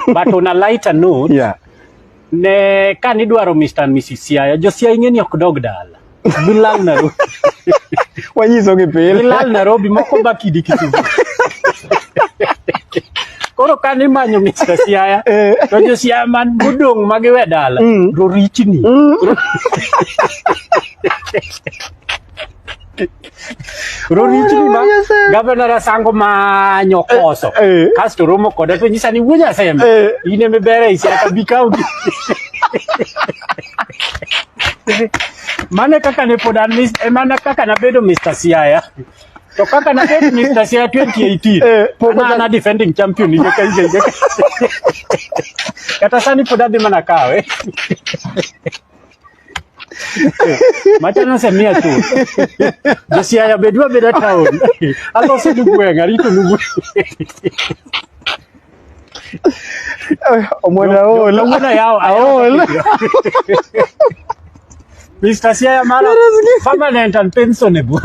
But on a lighter note, Yeah. Ne kan idwaro Mr. and Mrs. Siaya, jo Siaya ing'eni ok dog dala. Bilal Nairobi. Wanyiso gi pile. Bilal Nairobi moko ba Kidi Kisumu. Koro kan imanyo Mr. Siaya, to jo Siaya man budong magiwe dala, ro richni. Rorichni ma Governor Sango manyo koso. Kasto romo koda to nyisa ni wunya sema. Ine mebere isi akabikau. Mana kaka ne podan mana kaka na bedo Mr. Siaya. To kaka na bedo Mr. Siaya 2018. Na defending champion ije kaije. Kata sani podan mana kawe. Macam saya mia tu. Jasi ayah berdua beda tahun. Kalau saya nunggu yang hari itu nunggu. Omona ol. Omona ya. Mr. Siaya mana permanent and pensionable.